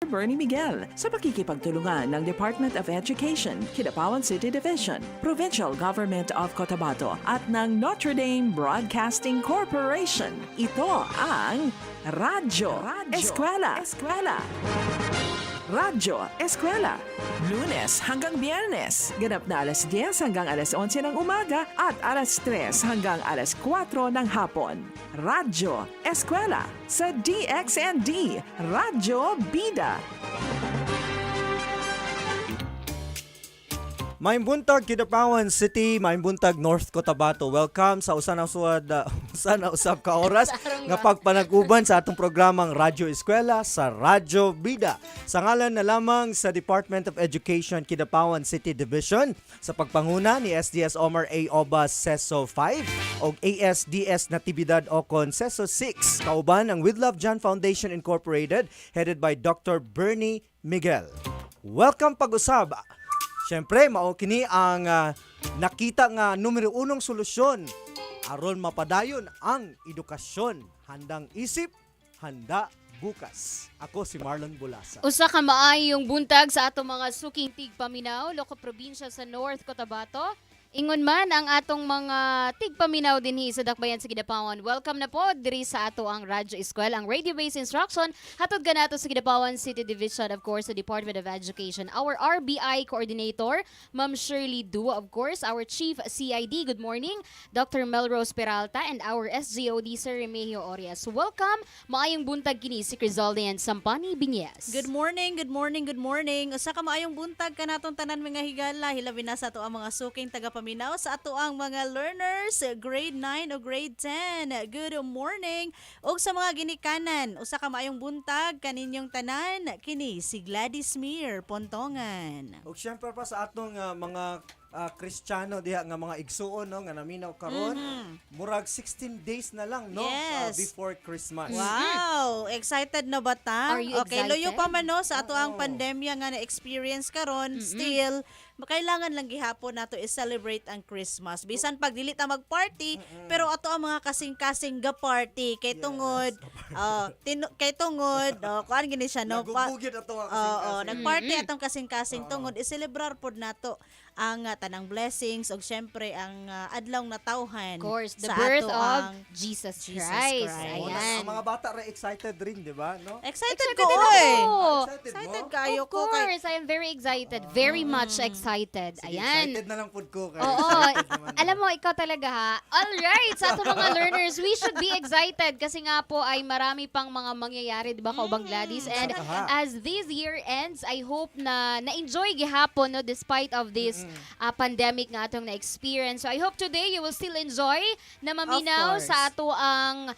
Bernie Miguel sa pakikipagtulungan ng Department of Education, Kidapawan City Division, Provincial Government of Cotabato at ng Notre Dame Broadcasting Corporation. Ito ang Radyo Eskwela. Radyo Eskwela. Lunes hanggang Biyernes. Ganap na alas 10 hanggang alas 11 ng umaga at alas 3 hanggang alas 4 ng hapon. Radyo Eskwela sa DXND Radyo Bida. Maimbuntag Kidapawan City, maimbuntag North Cotabato. Welcome sa usap ka oras nga pagpanaguban sa atong programang Radyo Eskwela sa Radyo Bida. Sa ngalan na lamang sa Department of Education Kidapawan City Division sa pagpanguna ni SDS Omar A. Obas Seso 5 o ASDS Natividad Ocon Seso 6. Kauban ang With Love John Foundation Incorporated headed by Dr. Bernie Miguel. Welcome pag-usab. Siyempre, mao kini ang nakita nga numero unong solusyon aron mapadayon ang edukasyon. Handang isip, handa bukas. Ako si Marlon Bulasa. Usa ka maayong buntag sa ato mga suking tigpaminaw, loko probinsya sa North Cotabato. Ingon man ang atong mga tigpaminaw dinhi sa Dakbayan sa Kidapawan. Welcome na po diri sa ato ang Radyo Eskwela, ang radio-based instruction. Hatod ganato sa Kidapawan City Division, of course, the Department of Education. Our RBI coordinator, Ma'am Shirley Dua, of course, our Chief CID, good morning, Dr. Melrose Peralta, and our SGOD, Sir Remigio Orias. Welcome, maayong buntag kini si Crizaldian Sampani Binyes. Good morning. Usa ka maayong buntag kanatong tanan mga higala, hilabi na sa ato ang mga suking tagapaminaw sa ato ang mga learners grade 9 o grade 10. Good morning. Ug sa mga ginikanan, usa ka maayong buntag kaninyong tanan kini si Gladys Mir Pontongan. Ug syempre pa sa atong mga Kristiyano diha nga mga igsuon no nga naminaw karon. Murag 16 days na lang no before Christmas. Wow, excited na ba ta? Are you Okay, excited? loyo pa man no sa ato ang pandemya nga na-experience karon, still kailangan lang gihapon nato i-celebrate ang Christmas. Bisan pag dili ta mag-party, pero ato ang mga kasing-kasing ga party kay tungod kuan gini siya no. Nagugugid ato ang kasing-kasing. Nagparty atong kasing-kasing tungod i-celebrar pod nato ang tanang blessings ug syempre ang adlaw na tawhan. Of course, the sa birth ato of ang Jesus Jesus Christ. Christ. Ayan. Ang mga bata ra excited rin, di ba? No? Excited Excited ko din oy. ako. Excited mo? kayo Of ko kay course, I am very excited. Very much excited. Sige, Ayan. excited na lang food ko. Kaya Oo, excited naman alam mo, ikaw talaga ha. Alright, sa ato mga learners, we should be excited kasi nga po ay marami pang mga mangyayari, di ba, Kaubang Gladys? And as this year ends, I hope na na-enjoy gihapon no, despite of this pandemic nga atong na-experience. So I hope today you will still enjoy na maminaw course. sa ato ang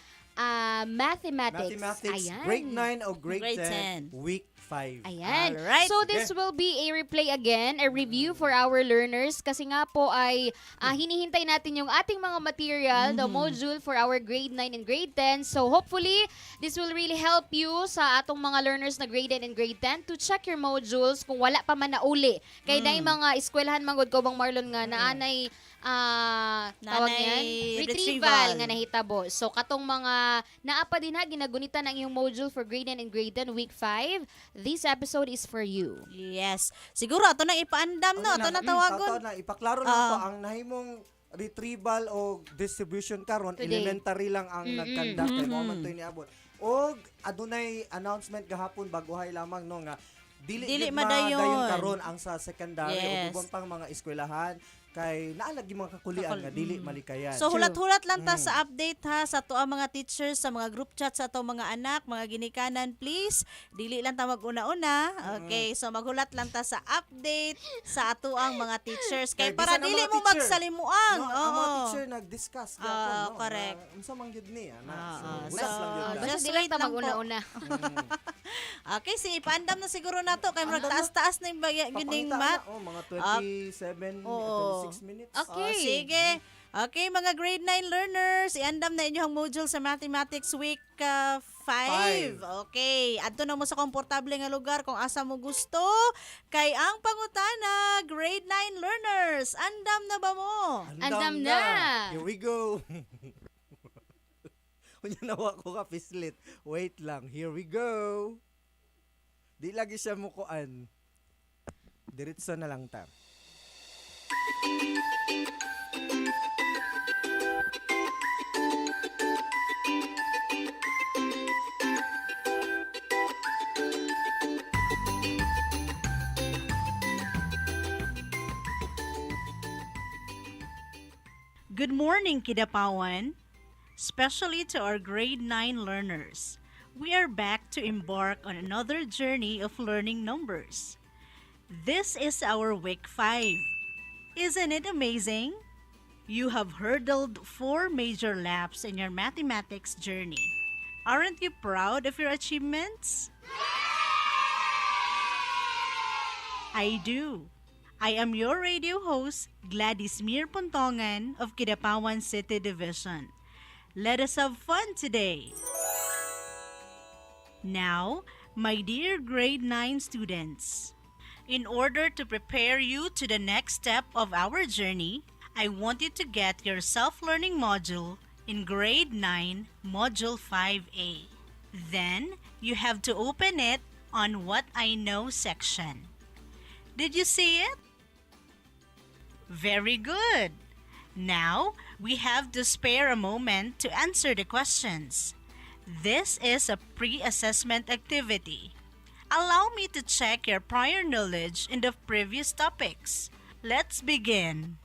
mathematics. Mathematics, Ayan. grade 9 o grade Grade 10, 10. week 5. Ayan. Alright. So this will be a replay again, a review for our learners kasi nga po ay hinihintay natin yung ating mga material, the module for our grade 9 and grade 10. So hopefully, this will really help you sa atong mga learners na grade 9 and grade 10 to check your modules kung wala pa man na uli. Kaya na yung mga eskwelahan manggod ko bang Marlon nga naanay tawag niyan? Retrieval nga nahitabo. So katong mga naapa din ha, ginagunita ng iyong module for grade 9 and grade 10 week 5. This episode is for you. Yes. Siguro ato nang ipaandam no, ato na tawagon. Ipaklaro lang ko ang nahimong retrieval o distribution karon Today. elementary lang ang nagkandak kay mo man to niabot. Og adunay announcement gahapon baguhay lamang no nga dili madayon karon ang sa secondary Yes. o ubang pang mga eskwelahan kay naalagi mga kakulian nga dili malikayan. So hulat-hulat lang ta sa update ha sa ato ang mga teachers sa mga group chat sa ato mga anak, mga ginikanan, please. Dili lang ta mag-una-una. Okay, so maghulat lang ta sa update sa ato ang mga teachers kay para bisan ang dili mga mo teacher, magsalimuang. no, ang mga teacher nag-discuss gapon no. correct. Unsa man gyud ni ana. So, So, hulat lang gyud. just Basta dili wait ta lang po. mag-una-una. Okay, si ipaandam na siguro nato kay murag taas-taas na yung gining math. Mga 27 Oo. 26 minutes. Okay. Sige. Okay, mga grade 9 learners, iandam na inyong module sa Mathematics Week 5. Okay, adto na mo sa komportable nga lugar kung asa mo gusto. Kay ang pangutana, grade 9 learners, andam na ba mo? Andam na. Here we go. Kunya nawa ko ka pislit. Wait lang. Here we go. Di lagi siya mukuan. Diretso na lang ta. Good morning, Kidapawan, especially to our grade 9 learners. We are back to embark on another journey of learning numbers. This is our week 5. Isn't it amazing? You have hurdled 4 major laps in your mathematics journey. Aren't you proud of your achievements? I do. I am your radio host, Gladys Mir Puntongan of Kidapawan City Division. Let us have fun today. Now, my dear grade 9 students, in order to prepare you to the next step of our journey, I want you to get your self-learning module in grade 9, module 5A. Then, you have to open it on What I Know section. Did you see it? Very good. Now, we have to spare a moment to answer the questions. This is a pre-assessment activity. Allow me to check your prior knowledge in the previous topics. Let's begin.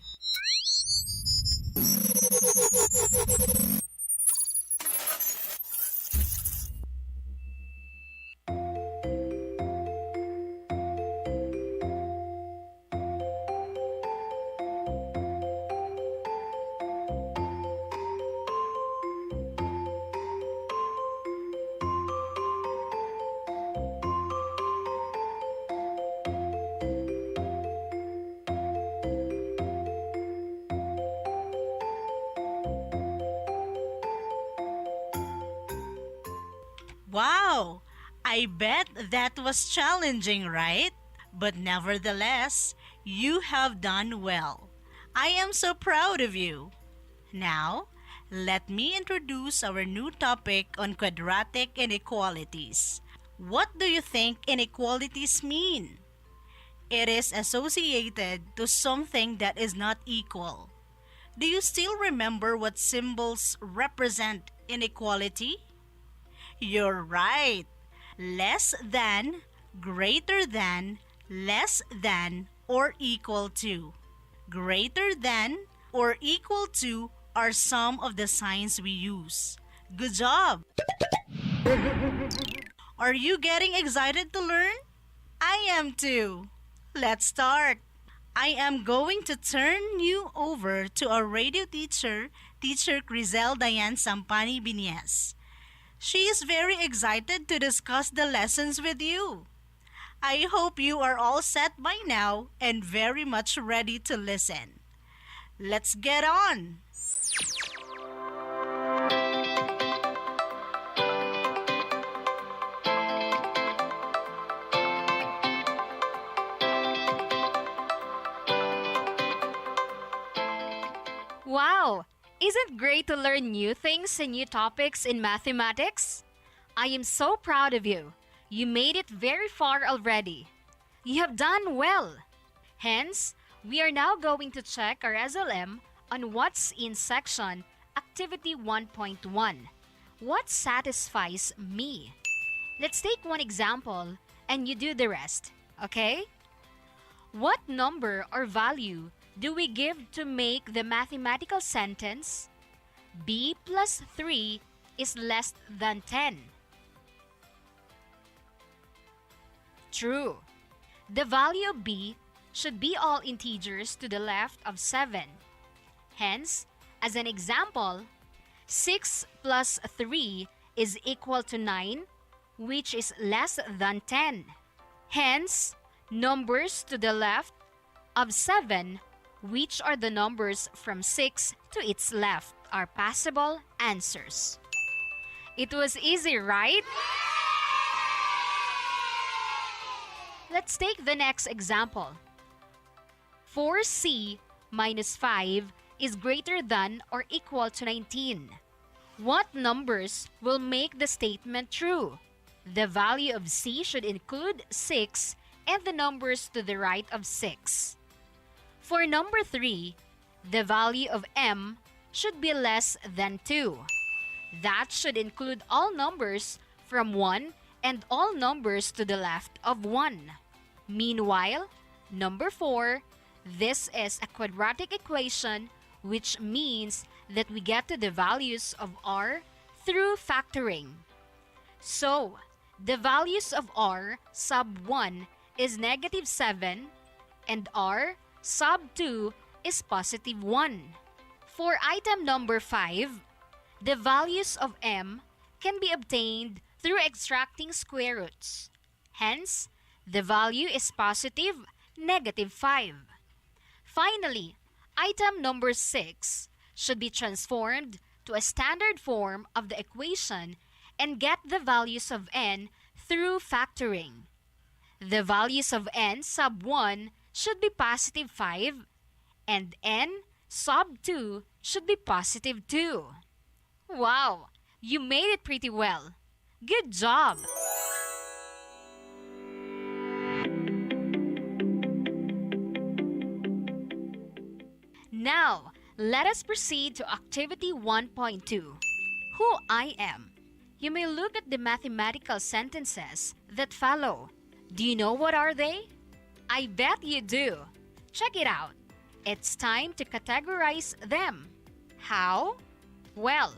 Wow! I bet that was challenging, right? But nevertheless, you have done well. I am so proud of you. Now, let me introduce our new topic on quadratic inequalities. What do you think inequalities mean? It is associated to something that is not equal. Do you still remember what symbols represent inequality? You're right. Less than, greater than, less than, or equal to. Greater than or equal to are some of the signs we use. Good job! Are you getting excited to learn? I am too. Let's start. I am going to turn you over to our radio teacher, Teacher Crizel Dayan Sampani Binies. She is very excited to discuss the lessons with you. I hope you are all set by now and very much ready to listen. Let's get on! Wow! Isn't it great to learn new things and new topics in mathematics? I am so proud of you. You made it very far already. You have done well. Hence, we are now going to check our SLM on what's in section Activity 1.1. What satisfies me? Let's take one example and you do the rest, okay? What number or value do we give to make the mathematical sentence b plus 3 is less than 10? True. The value of b should be all integers to the left of 7. Hence, as an example, 6 plus 3 is equal to 9, which is less than 10. Hence, numbers to the left of 7, which are the numbers from 6 to its left, are possible answers. It was easy, right? Let's take the next example. 4c minus 5 is greater than or equal to 19. What numbers will make the statement true? The value of C should include 6 and the numbers to the right of 6. For number 3, the value of M should be less than 2. That should include all numbers from 1 and all numbers to the left of 1. Meanwhile, number 4, this is a quadratic equation, which means that we get to the values of R through factoring. So, the values of R sub 1 is negative 7 and R sub 2 is positive 1. For item number 5, the values of M can be obtained through extracting square roots. Hence, the value is positive negative 5. Finally, item number 6 should be transformed to a standard form of the equation and get the values of n through factoring. The values of n sub 1 should be positive 5 and n sub 2 should be positive 2. Wow! You made it pretty well. Good job! Now, let us proceed to activity 1.2. Who I am. You may look at the mathematical sentences that follow. Do you know what are they? I bet you do. Check it out. It's time to categorize them. How? Well,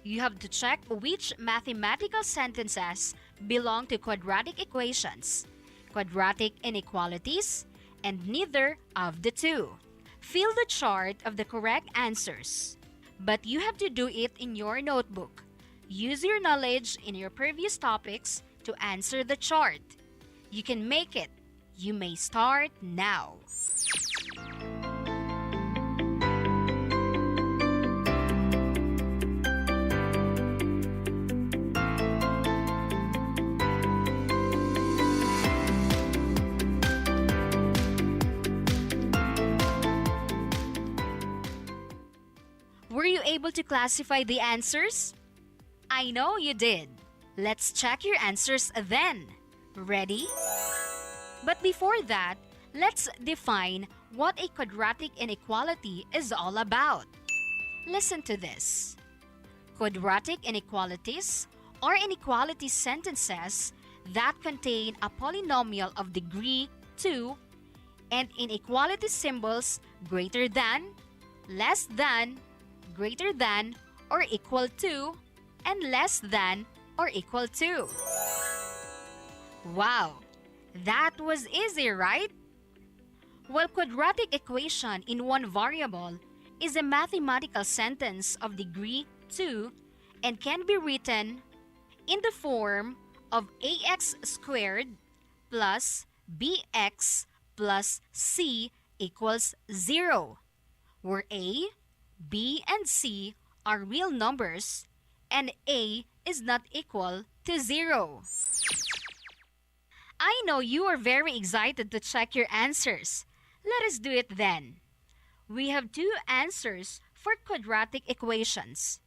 you have to check which mathematical sentences belong to quadratic equations, quadratic inequalities, and neither of the two. Fill the chart of the correct answers, but you have to do it in your notebook. Use your knowledge in your previous topics to answer the chart. You can make it. You may start now. Were you able to classify the answers? I know you did. Let's check your answers then. Ready? But before that, let's define what a quadratic inequality is all about. Listen to this. Quadratic inequalities are inequality sentences that contain a polynomial of degree 2 and inequality symbols greater than, less than, greater than or equal to, and less than or equal to. Wow, that was easy, right? Well, quadratic equation in one variable is a mathematical sentence of degree 2 and can be written in the form of ax squared plus bx plus c equals 0, where a, b, and c are real numbers and a is not equal to 0. I know you are very excited to check your answers. Let us do it then. We have two answers for quadratic equations.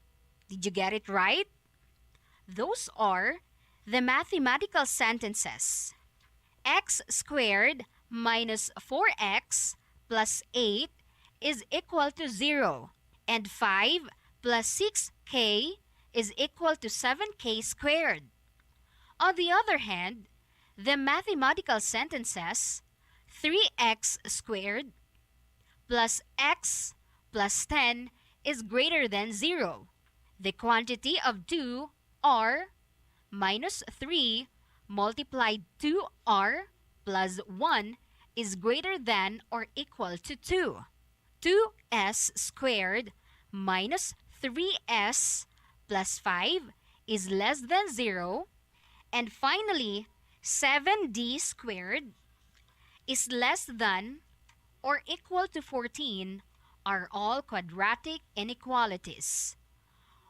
Did you get it right? Those are the mathematical sentences. X squared minus 4x plus 8 is equal to 0, and 5 plus 6k is equal to 7k squared. On the other hand, the mathematical sentences 3x squared plus x plus 10 is greater than 0. The quantity of 2r minus 3 multiplied 2r plus 1 is greater than or equal to 2. 2s squared minus 3s plus 5 is less than 0. And finally, 7d squared is less than or equal to 14 are all quadratic inequalities.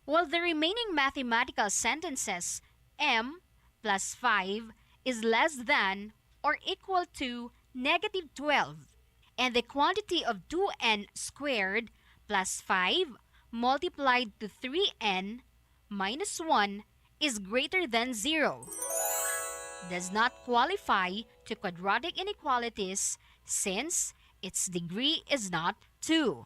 While the remaining mathematical sentences m plus 5 is less than or equal to negative 12, and the quantity of 2n squared plus 5 multiplied to 3n minus 1 is greater than 0. Does not qualify to quadratic inequalities since its degree is not 2.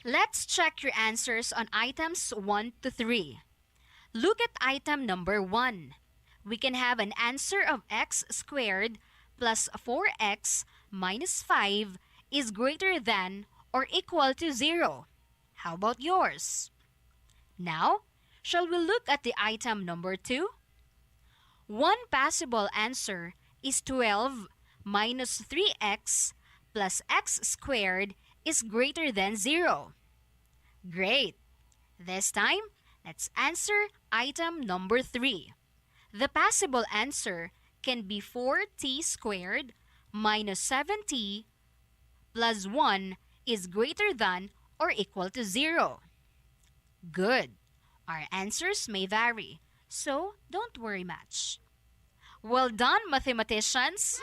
Let's check your answers on items 1 to 3. Look at item number 1. We can have an answer of x squared plus 4x minus 5 is greater than or equal to 0. How about yours? Now, shall we look at the item number 2? One possible answer is 12 minus 3x plus x squared is greater than 0. Great! This time, let's answer item number 3. The possible answer can be 4t squared minus 7t plus 1 is greater than or equal to 0. Good. Our answers may vary, so don't worry much. Well done, mathematicians!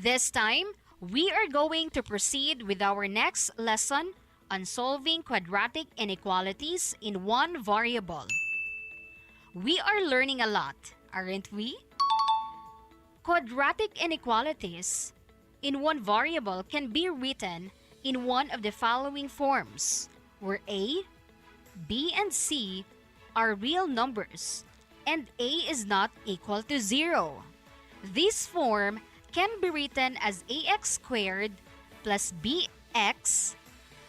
This time, we are going to proceed with our next lesson on solving quadratic inequalities in one variable. We are learning a lot, aren't we? Quadratic inequalities in one variable can be written in one of the following forms, where A, B, and C are real numbers, and A is not equal to 0. This form can be written as ax squared plus bx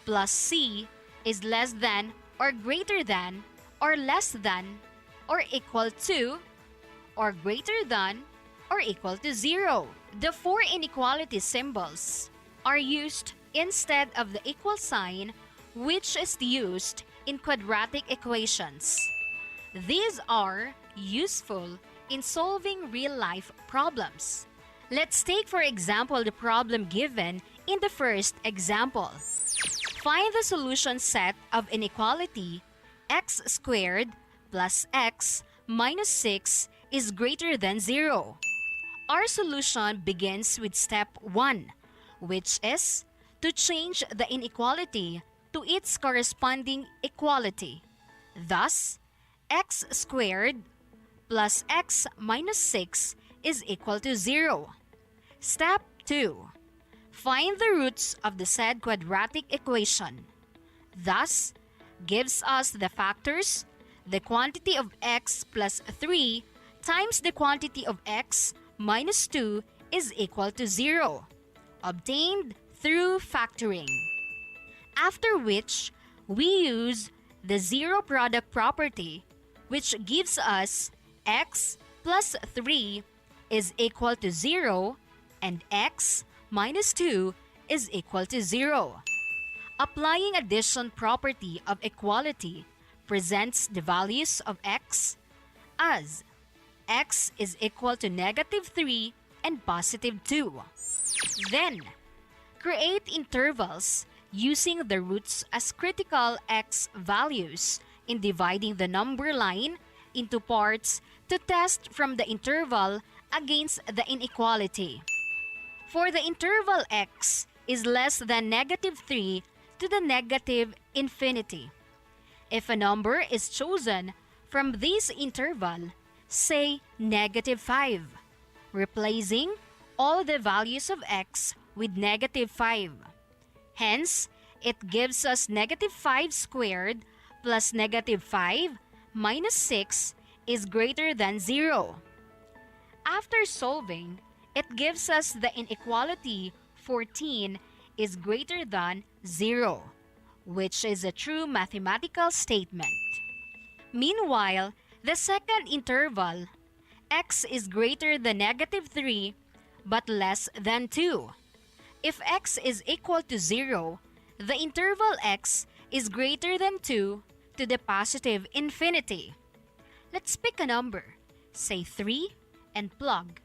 plus c is less than or greater than or less than or equal to or greater than or equal to 0. The four inequality symbols are used instead of the equal sign, which is used in quadratic equations. These are useful in solving real-life problems. Let's take, for example, the problem given in the first example. Find the solution set of inequality x squared plus x minus 6 is greater than 0. Our solution begins with step 1, which is to change the inequality to its corresponding equality. Thus, x squared plus x minus 6 is equal to 0. Step 2. Find the roots of the said quadratic equation. Thus, gives us the factors, the quantity of x plus 3 times the quantity of x minus 2 is equal to 0, obtained through factoring. After which, we use the zero product property, which gives us x plus 3 is equal to 0 and x minus 2 is equal to 0. Applying addition property of equality presents the values of x as x is equal to negative 3 and positive 2. Then, create intervals using the roots as critical x values in dividing the number line into parts to test from the interval against the inequality. For the interval x is less than negative 3 to the negative infinity. If a number is chosen from this interval, say negative 5, replacing all the values of x with negative 5. Hence, it gives us negative 5 squared plus negative 5 minus 6 is greater than 0. After solving, it gives us the inequality 14 is greater than 0, which is a true mathematical statement. Meanwhile, the second interval, x is greater than negative 3 but less than 2. If x is equal to 0, the interval x is greater than 2 to the positive infinity. Let's pick a number, say 3, and plug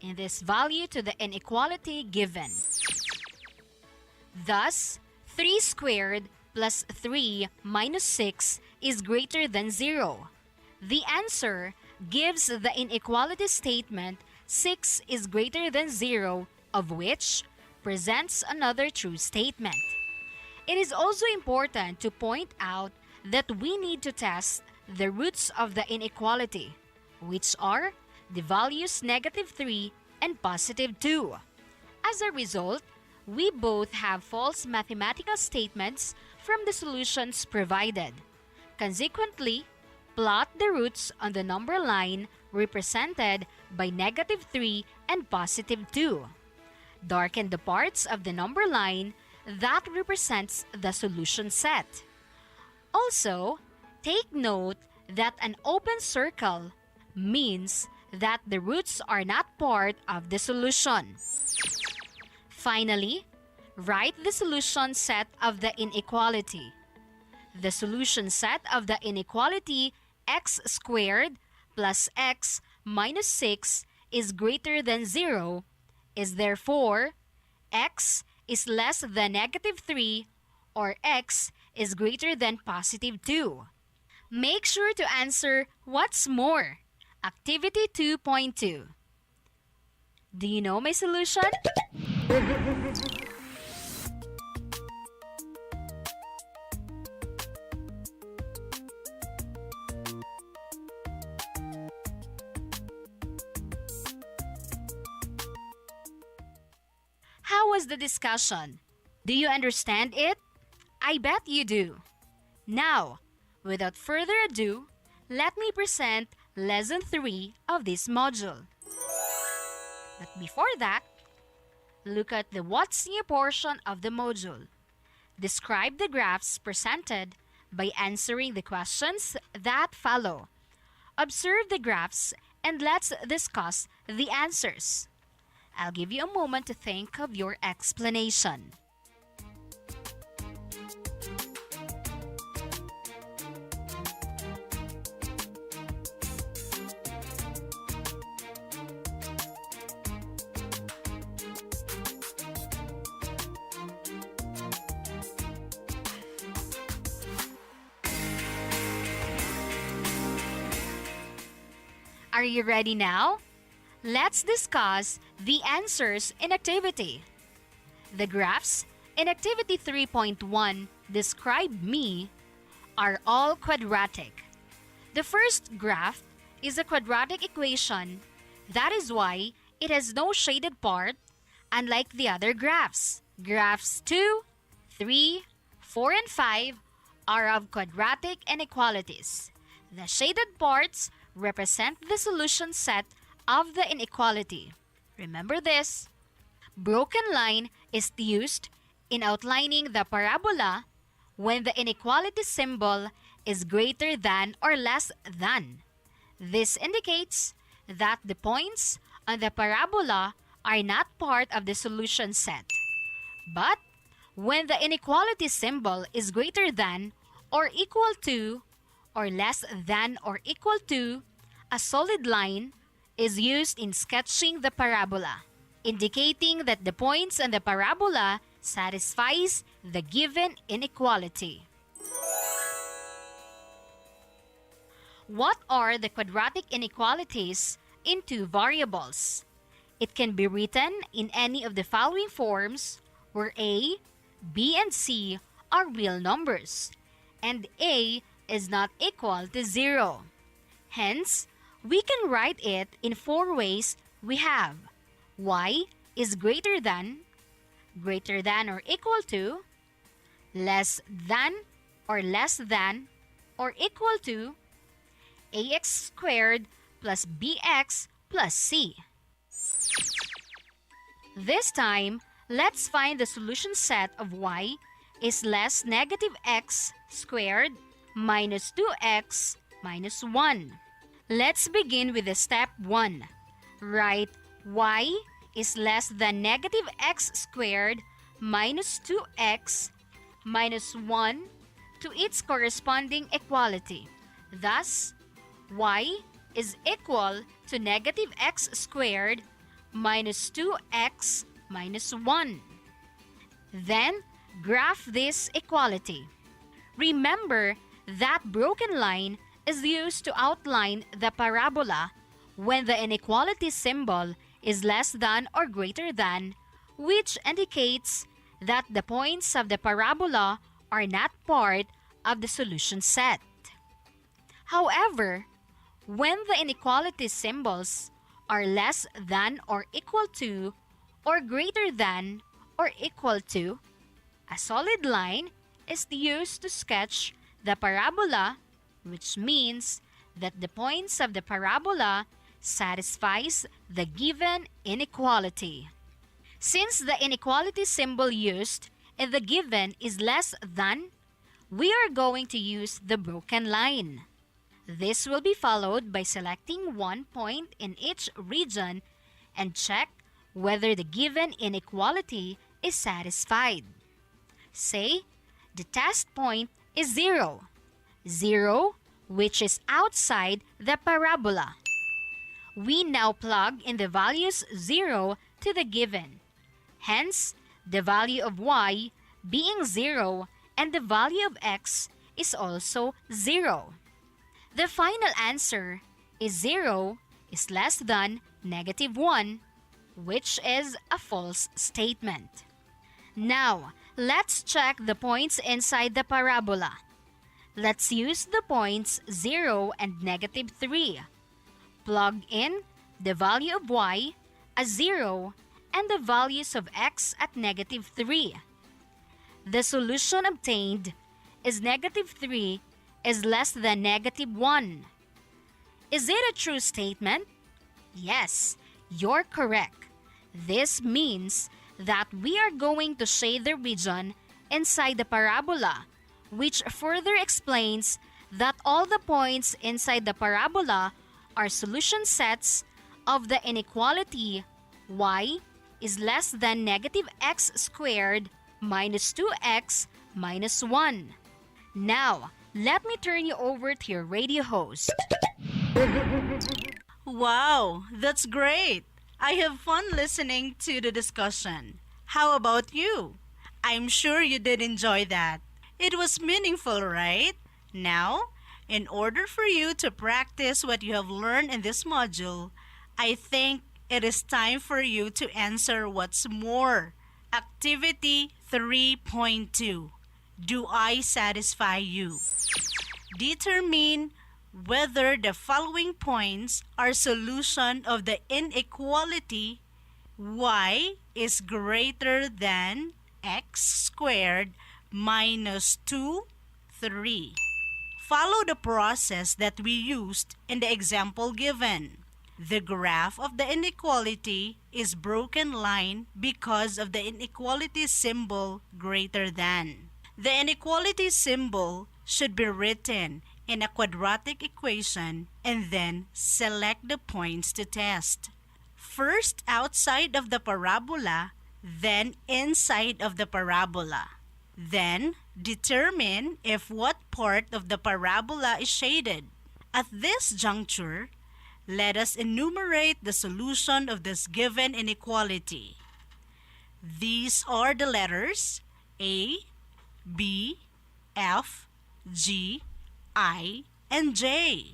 in this value to the inequality given. Thus, 3 squared plus 3 minus 6 is greater than 0. The answer gives the inequality statement 6 is greater than 0, of which presents another true statement. It is also important to point out that we need to test the roots of the inequality, which are the values -3 and +2. As a result, we both have false mathematical statements from the solutions provided. Consequently, plot the roots on the number line represented by -3 and +2. Darken the parts of the number line that represents the solution set. Also, take note that an open circle means that the roots are not part of the solution. Finally, write the solution set of the inequality. The solution set of the inequality x squared plus x minus 6 is greater than 0 is therefore x is less than -3 or x is greater than +2. Make sure to answer what's more. Activity 2.2. Do you know my solution? How was the discussion? Do you understand it? I bet you do. Now, without further ado, let me present Lesson 3 of this module. But before that, look at the What's New portion of the module. Describe the graphs presented by answering the questions that follow. Observe the graphs and let's discuss the answers. I'll give you a moment to think of your explanation. Are you ready now? Let's discuss the answers in activity. The graphs in activity 3.1 Describe Me are all quadratic. The first graph is a quadratic equation. That is why it has no shaded part, unlike the other graphs. Graphs 2, 3, 4, and 5 are of quadratic inequalities. The shaded parts represent the solution set of the inequality. Remember this. Broken line is used in outlining the parabola when the inequality symbol is greater than or less than. This indicates that the points on the parabola are not part of the solution set. But when the inequality symbol is greater than or equal to or less than or equal to, a solid line is used in sketching the parabola, indicating that the points on the parabola satisfies the given inequality. What are the quadratic inequalities in two variables? It can be written in any of the following forms where a, b, and c are real numbers, and a is not equal to 0. Hence, we can write it in 4 ways we have. Y is greater than or equal to, less than or equal to, ax squared plus bx plus c. This time, let's find the solution set of y is less -x squared minus 2x minus 1. Let's begin with the step 1. Write y is less than -x squared minus 2x minus 1 to its corresponding equality. Thus, y is equal to -x squared minus 2x minus 1. Then, graph this equality. Remember that broken line is used to outline the parabola when the inequality symbol is less than or greater than, which indicates that the points of the parabola are not part of the solution set. However, when the inequality symbols are less than or equal to or greater than or equal to, a solid line is used to sketch the parabola, which means that the points of the parabola satisfies the given inequality. Since the inequality symbol used in the given is less than, we are going to use the broken line. This will be followed by selecting one point in each region and check whether the given inequality is satisfied. Say, the test point is 0. 0, which is outside the parabola. We now plug in the values 0 to the given. Hence, the value of y being 0 and the value of x is also 0. The final answer is 0 is less than -1, which is a false statement. Now, let's check the points inside the parabola. Let's use the points 0 and -3. Plug in the value of y as 0 and the values of x at -3. The solution obtained is -3 is less than -1. Is it a true statement? Yes, you're correct. This means that we are going to shade the region inside the parabola, which further explains that all the points inside the parabola are solution sets of the inequality y is less than -x squared minus 2x minus 1. Now, let me turn you over to your radio host. Wow, that's great. I have fun listening to the discussion. How about you? I'm sure you did enjoy that. It was meaningful, right? Now, in order for you to practice what you have learned in this module, I think it is time for you to answer what's more. Activity 3.2. Do I satisfy you? Determine whether the following points are solution of the inequality y is greater than x squared minus 2, 3. Follow the process that we used in the example given. The graph of the inequality is broken line because of the inequality symbol greater than. The inequality symbol should be written in a quadratic equation and then select the points to test. First outside of the parabola, then inside of the parabola. Then determine if what part of the parabola is shaded. At this juncture, let us enumerate the solution of this given inequality. These are the letters A, B, F, G, I, and J.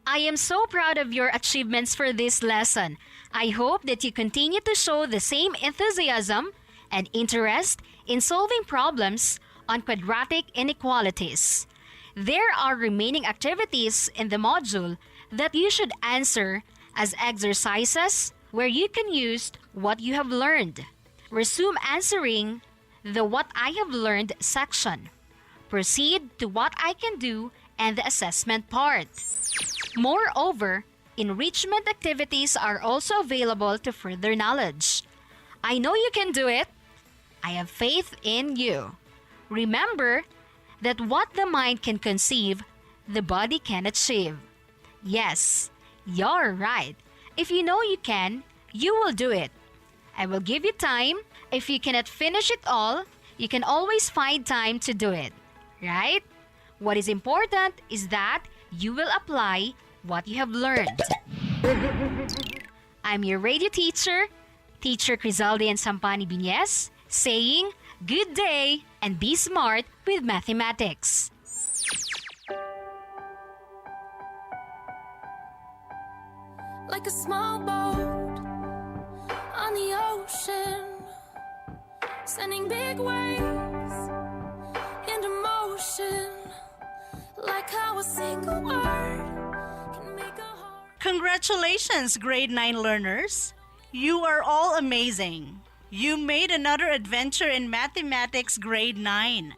I am so proud of your achievements for this lesson. I hope that you continue to show the same enthusiasm and interest in solving problems on quadratic inequalities. There are remaining activities in the module that you should answer as exercises where you can use what you have learned. Resume answering the What I Have Learned section. Proceed to What I Can Do and the assessment part. Moreover, enrichment activities are also available to further knowledge. I know you can do it. I have faith in you. Remember that what the mind can conceive, the body can achieve. Yes, you're right. If you know you can, you will do it. I will give you time. If you cannot finish it all, you can always find time to do it. Right? What is important is that you will apply what you have learned. I'm your radio teacher, Teacher Crisaldi and Sampani Binyes, saying good day and be smart with mathematics. Like a small boat on the ocean, sending big waves into motion, like how a single word can make a heart. Congratulations, grade 9 learners! You are all amazing. You made another adventure in mathematics grade 9.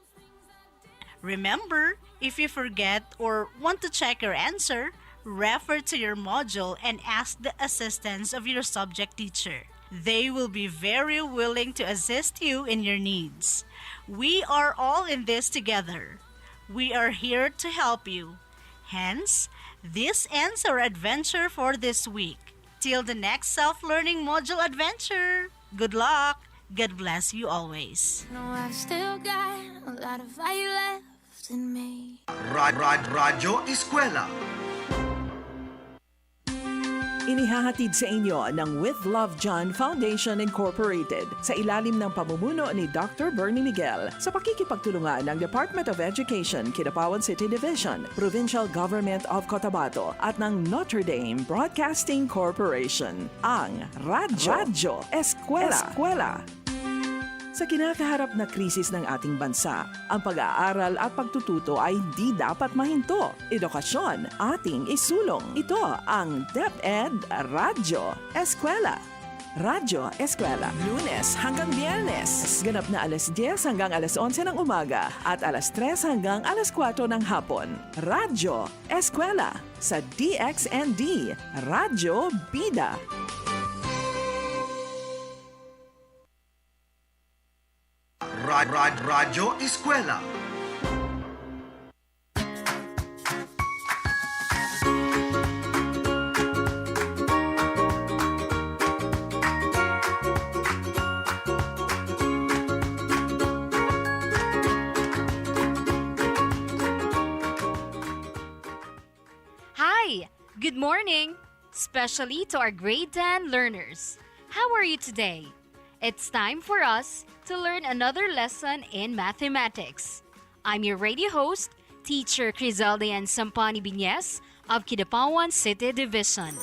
Remember, if you forget or want to check your answer, refer to your module and ask the assistance of your subject teacher. They will be very willing to assist you in your needs. We are all in this together. We are here to help you. Hence, this ends our adventure for this week. Till the next self-learning module adventure. Good luck. God bless you always. No, I've still got a lot of fire left in me. Radyo ESKWELA. Inihahatid sa inyo ng With Love John Foundation Incorporated sa ilalim ng pamumuno ni Dr. Bernie Miguel sa pakikipagtulungan ng Department of Education, Kidapawan City Division, Provincial Government of Cotabato at ng Notre Dame Broadcasting Corporation. Ang Radyo ESKWELA. Sa kinakaharap na krisis ng ating bansa, ang pag-aaral at pagtututo ay hindi dapat mahinto. Edukasyon, ating isulong. Ito ang DepEd Radyo ESKWELA. Radyo ESKWELA, Lunes hanggang Biyernes. Ganap na alas 10 hanggang alas 11 ng umaga at alas 3 hanggang alas 4 ng hapon. Radyo ESKWELA sa DXND, Radyo Bida. Radyo ESKWELA. Hi! Good morning! Especially to our grade 10 learners. How are you today? It's time for us to learn another lesson in mathematics. I'm your radio host, Teacher Crisaldi and Sampani Binyes of Kidapawan City Division.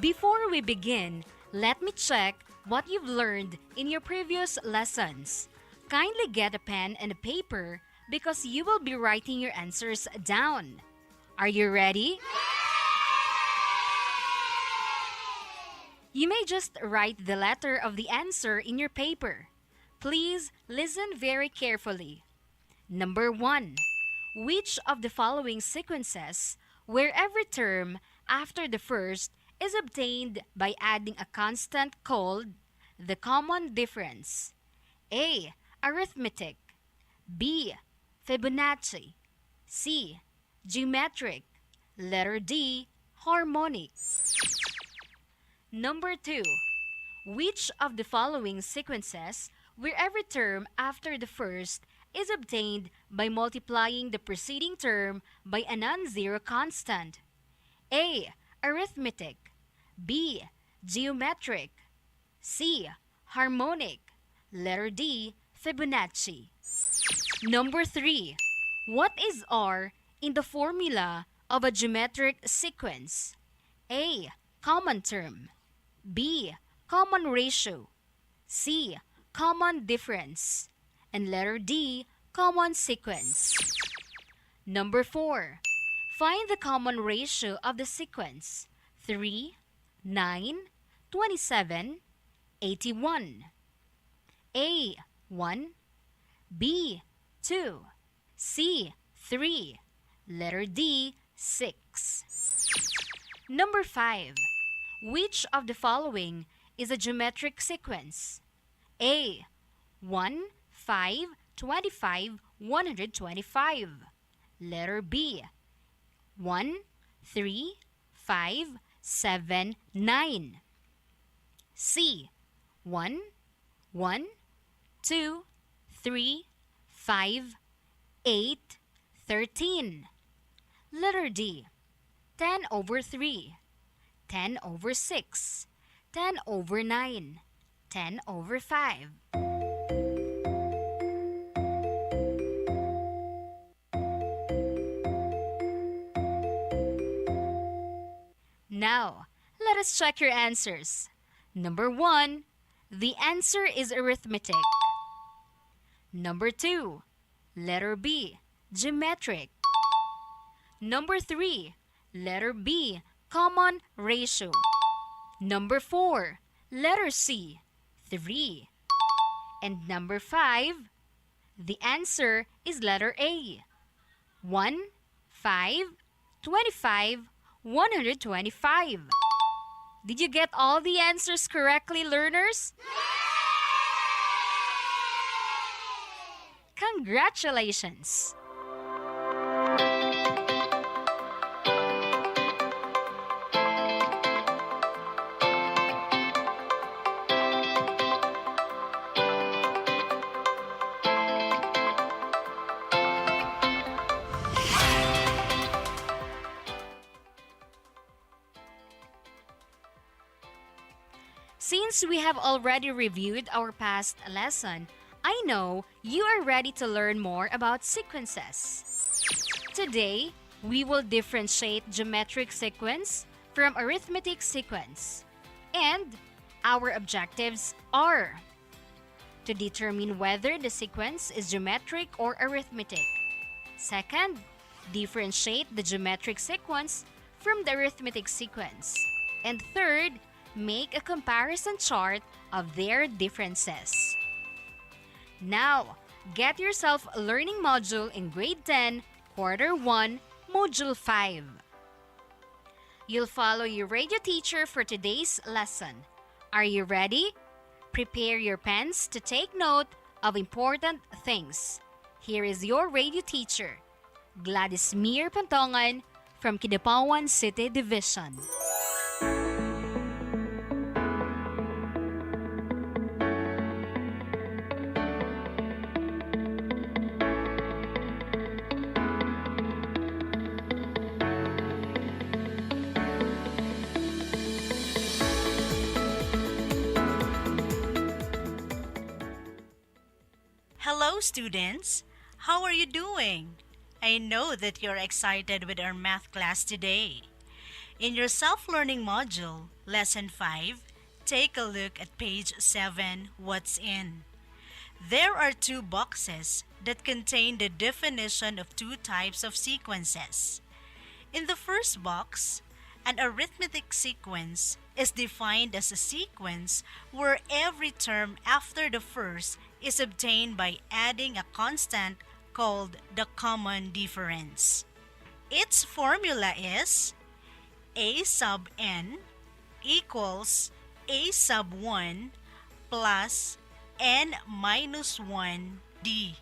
Before we begin, let me check what you've learned in your previous lessons. Kindly get a pen and a paper because you will be writing your answers down. Are you ready? You may just write the letter of the answer in your paper. Please listen very carefully. Number 1. Which of the following sequences, where every term after the first is obtained by adding a constant called the common difference? A. Arithmetic. B. Fibonacci. C. Geometric. Letter D. Harmonic. Number 2. Which of the following sequences, where every term after the first is obtained by multiplying the preceding term by a non-zero constant? A. Arithmetic. B. Geometric. C. Harmonic. Letter D. Fibonacci. Number 3. What is R in the formula of a geometric sequence? A. Common term. B. Common ratio. C. Common difference. And letter D. Common sequence. Number 4. Find the common ratio of the sequence 3, 9, 27, 81. A. 1. B. 2. C. 3. Letter D. 6. Number 5. Which of the following is a geometric sequence? A. 1, 5, 25, 125. Letter B. 1, 3, 5, 7, 9. C. 1, 1, 2, 3, 5, 8, 13. Letter D. 10 over 3. 10 over 6, 10 over 9, 10 over 5. Now, let us check your answers. Number 1, the answer is arithmetic. Number 2, letter B, geometric. Number 3, letter B, common ratio. Number 4, letter C, 3. And number 5, the answer is letter A, 1, 5, 25, 125. Did you get all the answers correctly, learners? Congratulations! Since we have already reviewed our past lesson, I know you are ready to learn more about sequences. Today, we will differentiate geometric sequence from arithmetic sequence. And our objectives are to determine whether the sequence is geometric or arithmetic. Second, differentiate the geometric sequence from the arithmetic sequence. And third, make a comparison chart of their differences. Now, get yourself a learning module in grade 10, quarter 1, module 5. You'll follow your radio teacher for today's lesson. Are you ready? Prepare your pens to take note of important things. Here is your radio teacher, Gladys Mir Pantongan from Kidapawan City Division. Hello, students. How are you doing? I know that you're excited with our math class today. In your self-learning module, Lesson 5, take a look at page 7, What's In. There are two boxes that contain the definition of two types of sequences. In the first box, an arithmetic sequence is defined as a sequence where every term after the first is obtained by adding a constant called the common difference. Its formula is a sub n equals a sub 1 plus n minus 1 d,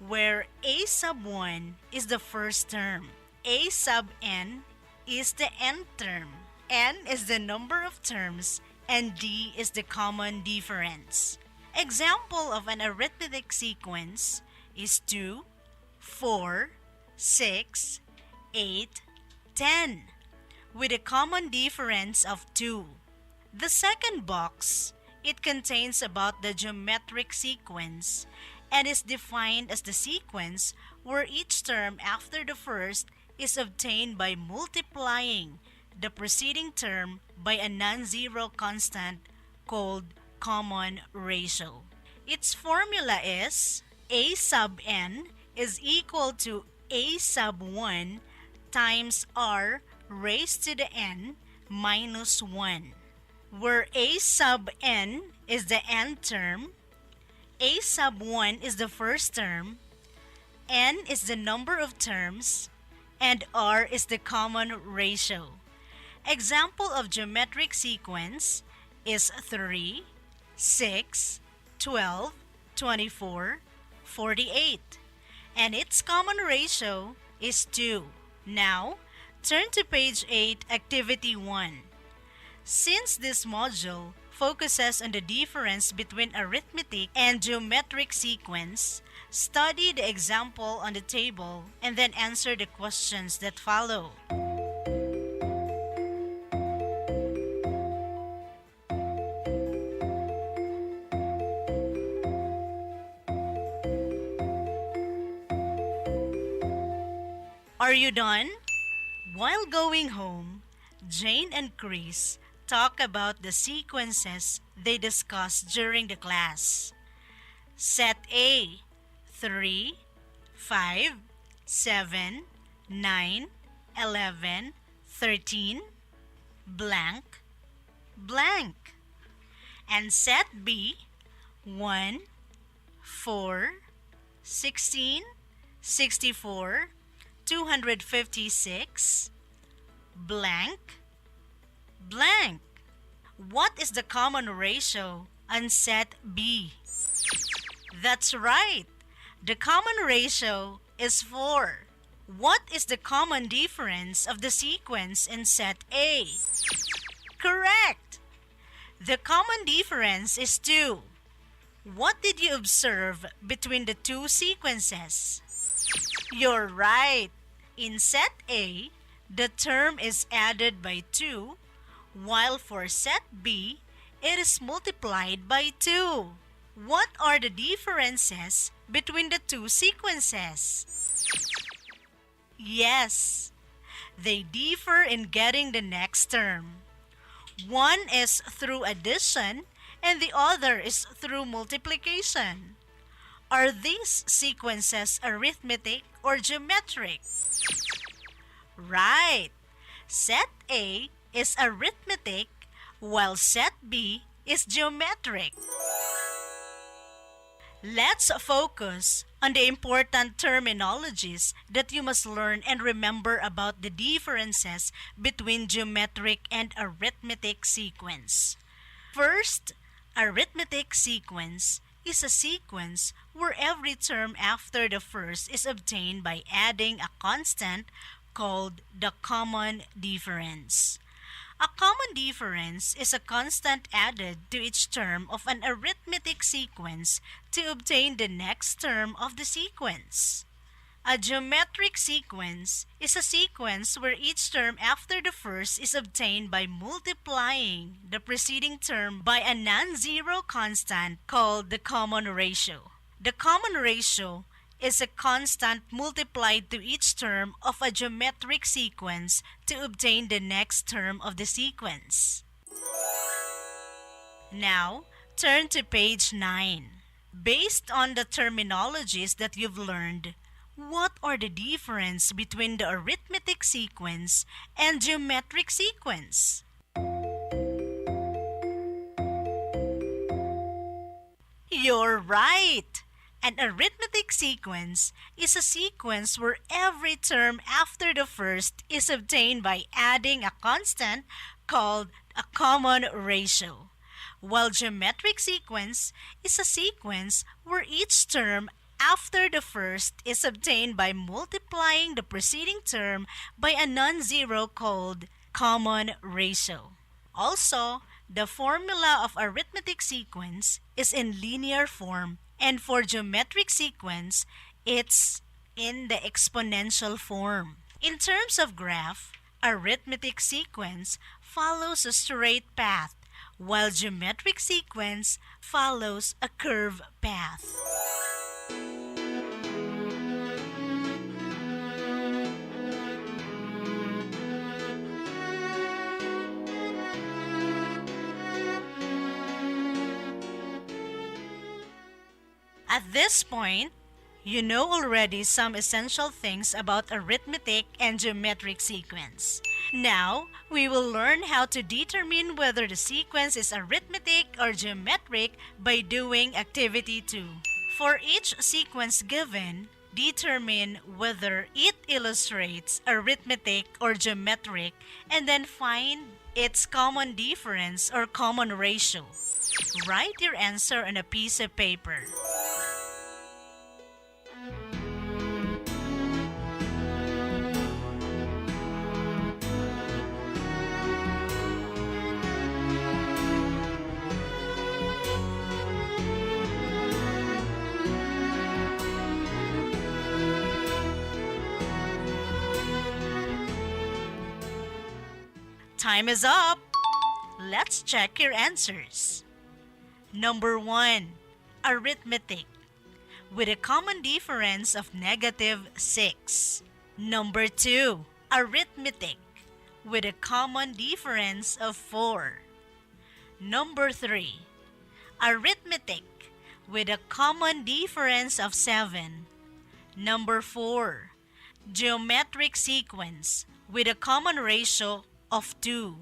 where a sub 1 is the first term, a sub n is the nth term, n is the number of terms, and d is the common difference. Example of an arithmetic sequence is 2, 4, 6, 8, 10, with a common difference of 2. The second box, it contains about the geometric sequence and is defined as the sequence where each term after the first is obtained by multiplying the preceding term by a non-zero constant called common ratio. Its formula is a sub n is equal to a sub 1 times r raised to the n minus 1, where a sub n is the nth term, a sub 1 is the first term, n is the number of terms, and r is the common ratio. Example of geometric sequence is 3, 6, 12, 24, 48, and its common ratio is 2. Now, turn to page 8, Activity 1. Since this module focuses on the difference between arithmetic and geometric sequence, study the example on the table and then answer the questions that follow. Are you done? While going home, Jane and Chris talk about the sequences they discussed during the class. Set A, 3, 5, 7, 9, 11, 13, blank, blank. And set B, 1, 4, 16, 64, 256, blank, blank. What is the common ratio on set B? That's right. The common ratio is 4. What is the common difference of the sequence in set A? Correct. The common difference is 2. What did you observe between the two sequences? You're right. In set A, the term is added by 2, while for set B, it is multiplied by 2. What are the differences between the two sequences? Yes, they differ in getting the next term. One is through addition and the other is through multiplication. Are these sequences arithmetic or geometric? Right. Set A is arithmetic while set B is geometric. Let's focus on the important terminologies that you must learn and remember about the differences between geometric and arithmetic sequence. First, arithmetic sequence is a sequence where every term after the first is obtained by adding a constant called the common difference. A common difference is a constant added to each term of an arithmetic sequence to obtain the next term of the sequence. A geometric sequence is a sequence where each term after the first is obtained by multiplying the preceding term by a non-zero constant called the common ratio. The common ratio is a constant multiplied to each term of a geometric sequence to obtain the next term of the sequence. Now, turn to page 9. Based on the terminologies that you've learned, what are the difference between the arithmetic sequence and geometric sequence? You're right! An arithmetic sequence is a sequence where every term after the first is obtained by adding a constant called a common ratio, while geometric sequence is a sequence where each term after the first is obtained by multiplying the preceding term by a non-zero called common ratio. Also, the formula of arithmetic sequence is in linear form, and for geometric sequence, it's in the exponential form. In terms of graph, arithmetic sequence follows a straight path, while geometric sequence follows a curved path. At this point, you know already some essential things about arithmetic and geometric sequence. Now, we will learn how to determine whether the sequence is arithmetic or geometric by doing activity 2. For each sequence given, determine whether it illustrates arithmetic or geometric and then find its common difference or common ratio. Write your answer on a piece of paper. Time is up! Let's check your answers. Number 1. Arithmetic, with a common difference of -6. Number 2, arithmetic with a common difference of 4. Number 3, arithmetic with a common difference of 7. Number 4, geometric sequence with a common ratio of 2.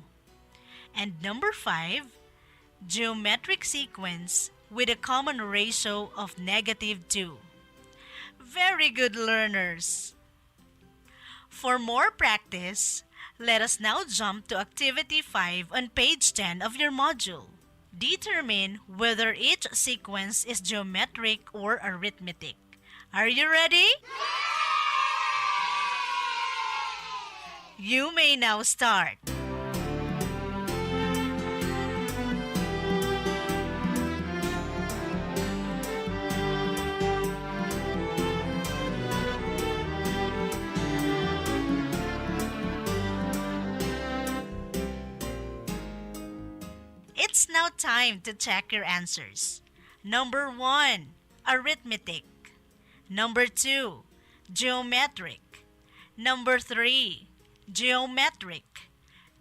And number 5, geometric sequence with a common ratio of -2. Very good, learners! For more practice, let us now jump to Activity 5 on page 10 of your module. Determine whether each sequence is geometric or arithmetic. Are you ready? You may now start. It's now time to check your answers. Number 1, arithmetic. Number 2, geometric. Number 3, geometric.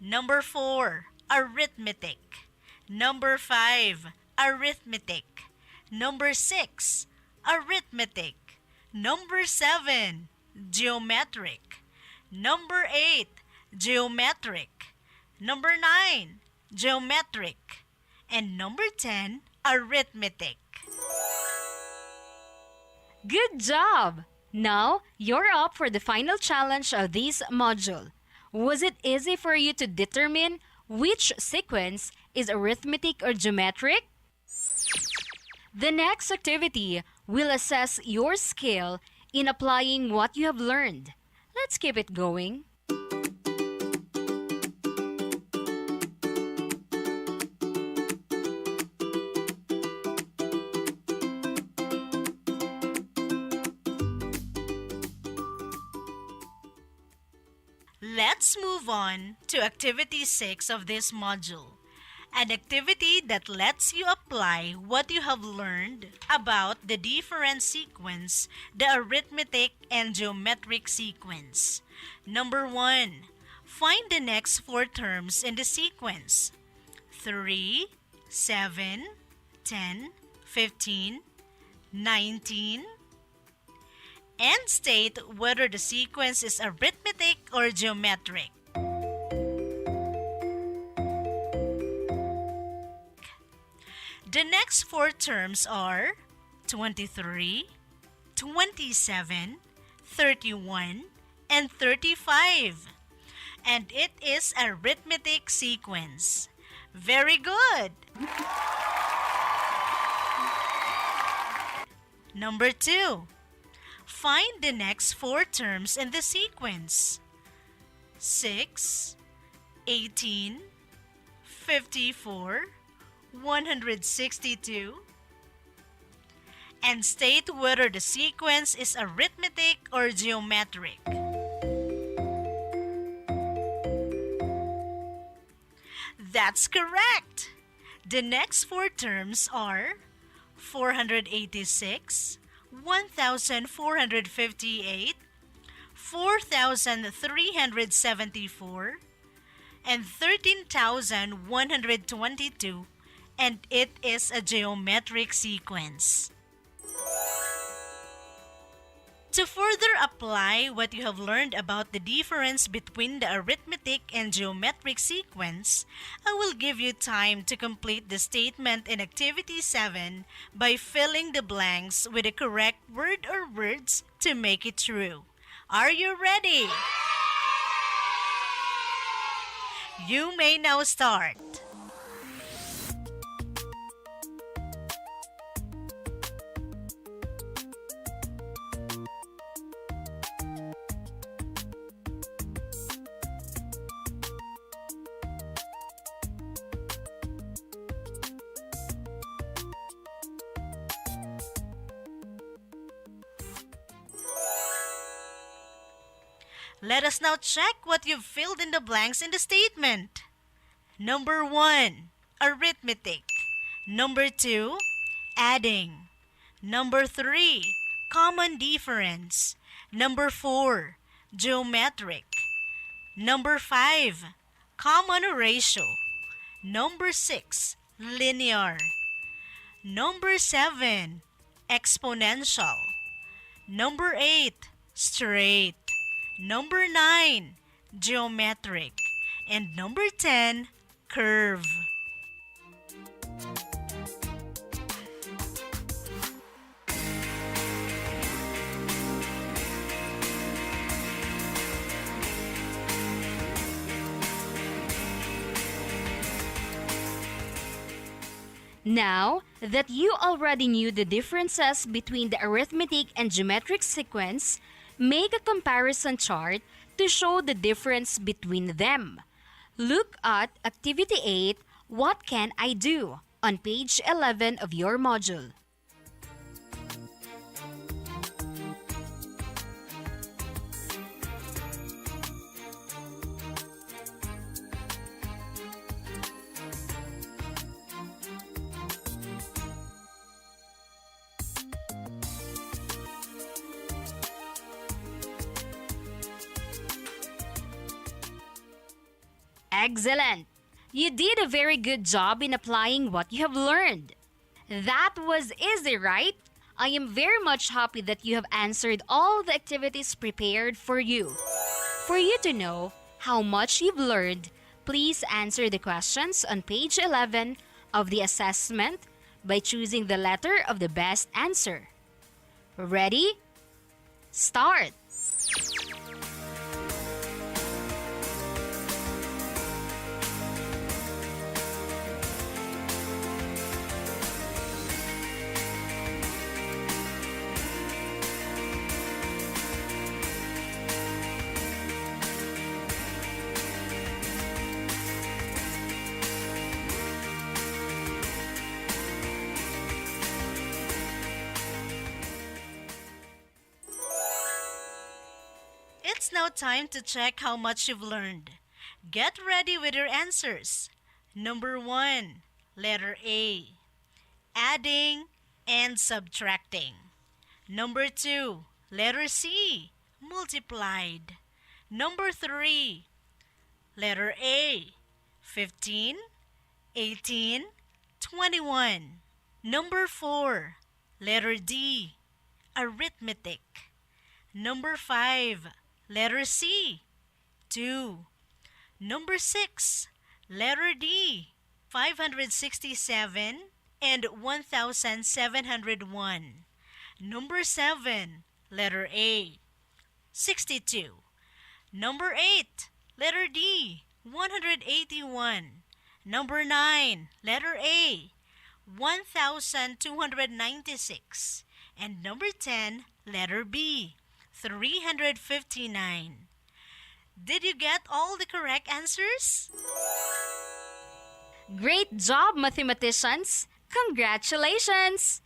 Number 4, arithmetic. Number 5, arithmetic. Number 6, arithmetic. Number 7, geometric. Number 8, geometric. Number 9, geometric. And number 10, arithmetic. Good job! Now, you're up for the final challenge of this module. Was it easy for you to determine which sequence is arithmetic or geometric? The next activity will assess your skill in applying what you have learned. Let's keep it going. Let's move on to Activity 6 of this module, an activity that lets you apply what you have learned about the different sequence, the arithmetic and geometric sequence. Number 1, find the next 4 terms in the sequence: 3, 7, 10, 15, 19, and state whether the sequence is arithmetic or geometric. The next 4 terms are 23, 27, 31, and 35. And it is a arithmetic sequence. Very good! Number 2. Find the next 4 terms in the sequence: 6, 18, 54, 162, and state whether the sequence is arithmetic or geometric. That's correct! The next 4 terms are 486, 1,458, 4,374, and 13,122, and it is a geometric sequence. To further apply what you have learned about the difference between the arithmetic and geometric sequence, I will give you time to complete the statement in Activity 7 by filling the blanks with the correct word or words to make it true. Are you ready? You may now start. Let us now check what you've filled in the blanks in the statement. Number 1, arithmetic. Number 2, adding. Number 3, common difference. Number 4, geometric. Number 5, common ratio. Number 6, linear. Number 7, exponential. Number 8, straight. Number 9, geometric. And number 10, curve. Now that you already knew the differences between the arithmetic and geometric sequence, make a comparison chart to show the difference between them. Look at Activity 8, What Can I Do? On page 11 of your module. Excellent! You did a very good job in applying what you have learned. That was easy, right? I am very much happy that you have answered all the activities prepared for you. For you to know how much you've learned, please answer the questions on page 11 of the assessment by choosing the letter of the best answer. Ready? Start! It's now time to check how much you've learned. Get ready with your answers. Number 1, letter A, adding and subtracting. Number 2, letter C, multiplied. Number 3, letter A, 15, 18, 21. Number 4, letter D, arithmetic. Number 5, letter C, 2. Number 6, letter D, 567 and 1,701. Number 7, letter A, 62. Number 8, letter D, 181. Number 9, letter A, 1,296. And number 10, letter B, 359. Did you get all the correct answers? Great job, mathematicians! Congratulations!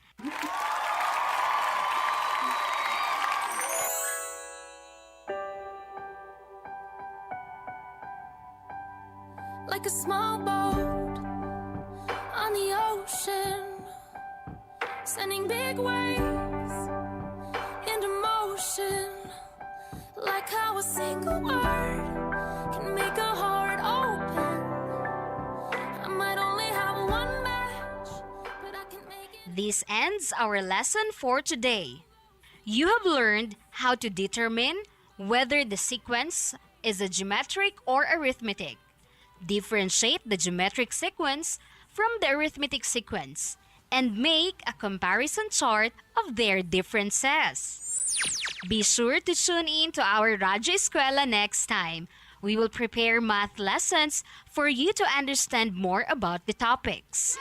Like a small boat on the ocean, sending big waves into motion. Like how a single word can make a heart open. I might only have one match, but I can make it. This ends our lesson for today. You have learned how to determine whether the sequence is a geometric or arithmetic. Differentiate the geometric sequence from the arithmetic sequence and make a comparison chart of their differences. Be sure to tune in to our Radyo ESKWELA next time. We will prepare math lessons for you to understand more about the topics.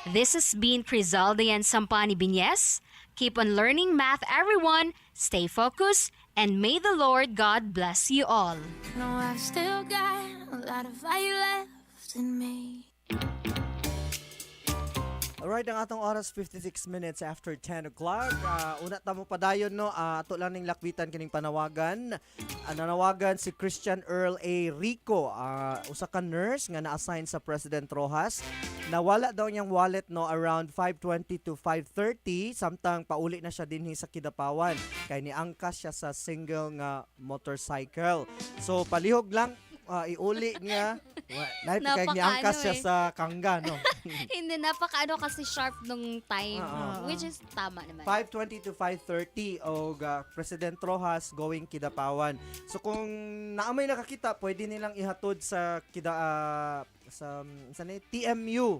This has been Crizalde and Sampani Binyes. Keep on learning math, everyone. Stay focused, and may the Lord God bless you all. No, I've still got a lot of fire left in me. Alright, ang atong oras 56 minutes after 10 o'clock. Una tamo padayon no, ato lang ning lakbitan kining panawagan. Nanawagan si Christian Earl A. Rico, usa ka nurse nga na-assign sa President Rojas. Nawala daw niyang wallet no around 5:20 to 5:30 samtang pauli na siya dinhi sa Kidapawan kay niangkas siya sa single nga motorcycle. So palihog lang iuli niya. Dahil kay niangkas siya sa kangga no. Hindi, napaka kasi sharp nung time. Which is tama naman. 5:20 to 5:30 og President Rojas going Kidapawan. So kung naamay nakakita, pwede nilang ihatod sa sa TMU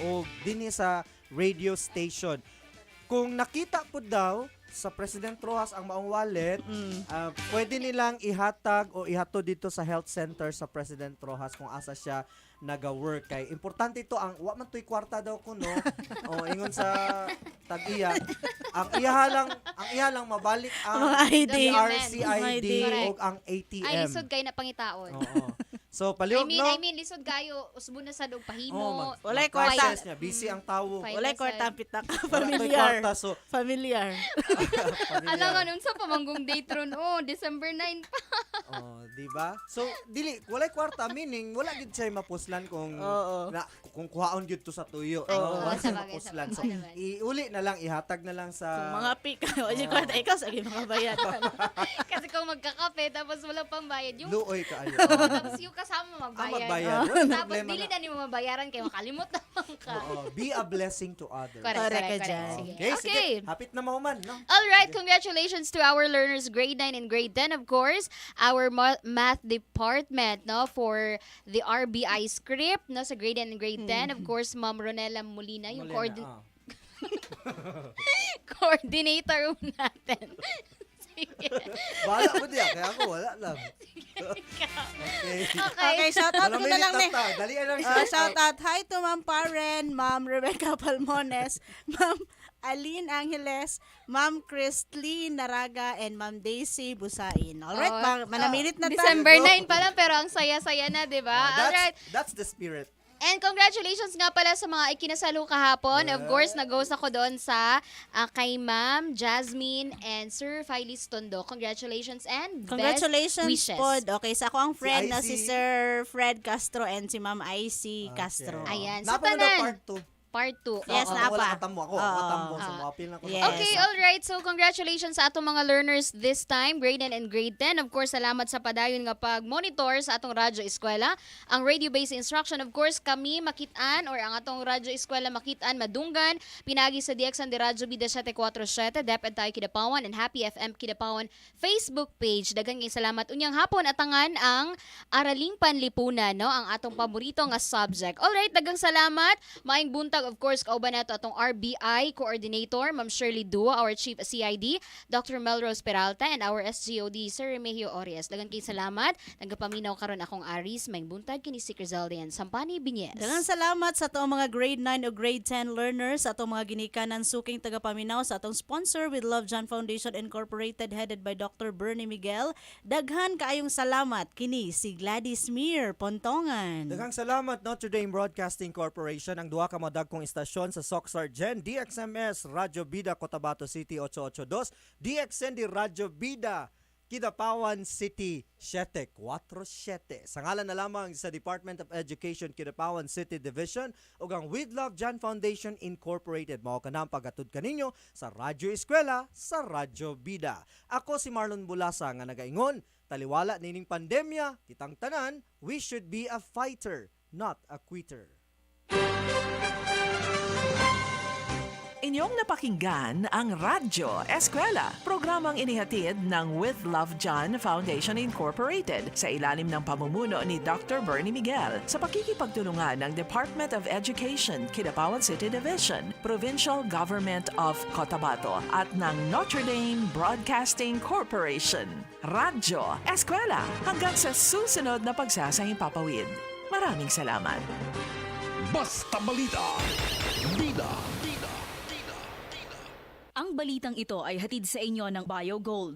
o dinhi sa radio station. Kung nakita po daw sa President Rojas ang maong wallet, pwede nilang ihatag o ihatod dito sa health center sa President Rojas kung asa siya naga-work. Kay importante ito, ang wa man to'y kwarta daw kuno o ingon sa tag-iya. Ang iya lang mabalik ang Mga ID. RCID Correct. o ang ATM. Ay, lisod kayo na pangitaon. Oo. So palihog no. I mean, lisod kayo, usbo na sa dog pahimo. Walay kwarta kwarta. niya, busy ang tawo. Fine. Walay kwarta ang pitaka. Wala to'y Familiar. kwarta, so Familiar. Alam nga nun sa pamanggong date ron, December 9 pa. di ba? So dili walay kwarta meaning wala gid siya mapuslan kung Oo. kung kuhaon gyud to sa tuyo. Wala Oo, siya sabagay, mapuslan. So sabagay naman. iuli na lang ihatag na lang sa Kung mga pika, walay kwarta ikaw sa mga bayad. Kasi kung magkakape, tapos walang pambayad, yung luoy kaayo. tapos yung kasama magbayad. Magbayad. Wala Tapos problema dili na. na mo mabayaran kay makalimot naman ka. Oo, be a blessing to others. Correct ka dyan. Sige. Okay, sige. Okay. Hapit na mahuman, no? All right, congratulations to our learners grade 9 and grade 10, of course. Our math department, no, for the RBI script, no, sa grade 9 and grade 10. Of course, Ma'am Ronella Molina, yung coordinator natin. Sige. Bahala mo diya, kaya ako wala lang. Okay. Okay, shout out ko na lang ni. Dali lang Shout out. Hi to Ma'am Paren, Ma'am Rebecca Palmones, Ma'am Aline Angeles, Ma'am Christine Naraga, and Ma'am Daisy Busain. Alright, manamilit na tayo. December 9 pa lang, pero ang saya-saya na, di ba? Alright. That's the spirit. And congratulations nga pala sa mga ikinasalo kahapon. Of course, nag-host ako doon sa kay Ma'am Jasmine and Sir Phyllis Tondo. Congratulations and Congratulations, best wishes. Pod. Okay, sa ako ang friend na si IC. Sir Fred Castro and si Ma'am IC Castro. Ayan. Sa Napa na daw tanan. part 2. Part 2. Yes, napa. Wala katamo ako. Katamo. So, mapil na ko. Yes. Okay, alright. So, congratulations sa atong mga learners this time, grade 9 and grade 10. Of course, salamat sa padayon nga pag-monitor sa atong Radyo Eskwela. Ang radio-based instruction, of course, kami makitaan or ang atong Radyo Eskwela makitaan madunggan. Pinagi sa DXN de Radyo Bida 747, DepEd tayo Kidapawan, and Happy FM Kidapawan Facebook page. Daghang salamat unyang hapon atangan ang Araling Panlipunan, no? Ang atong paborito nga subject. Alright, daghang salamat. Maayong buntag, of course, kauban nato atong RBI coordinator, Ma'am Shirley Dua, our Chief CID, Dr. Melrose Peralta, and our SGOD, Sir Remigio Orias. Daghang kay salamat. Nagapaminaw karon akong Aris, maayong buntag kini si Crizaldian Sampani Binyes. Daghang salamat sa atong mga grade 9 o grade 10 learners, sa atong mga ginikanan suking tagapaminaw, sa atong sponsor with Love John Foundation Incorporated headed by Dr. Bernie Miguel. Daghan kaayong salamat kini si Gladys Mir Pontongan. Daghang salamat Notre Dame Broadcasting Corporation, ang duha ka mga kong istasyon sa Soxar Gen, DXMS Radyo Bida Cotabato City 882, DXN di Radyo Bida Kidapawan City 747. Sa ngalan na lamang sa Department of Education Kidapawan City Division ug ang With Love John Foundation Incorporated, mao kanang pagatud kaninyo sa Radyo Eskwela sa Radyo Bida. Ako si Marlon Bulasa nga nagaingon, taliwala nining pandemya, kitang tanan, we should be a fighter, not a quitter. Inyong napakinggan ang Radyo Eskwela, programang inihatid ng With Love John Foundation Incorporated sa ilalim ng pamumuno ni Dr. Bernie Miguel sa pakikipagtulungan ng Department of Education, Kidapawan City Division, Provincial Government of Cotabato at ng Notre Dame Broadcasting Corporation. Radyo Eskwela, hanggang sa susunod na pagsasahing papawid. Maraming salamat. Basta Balita. Bida. Ang balitang ito ay hatid sa inyo ng BioGold.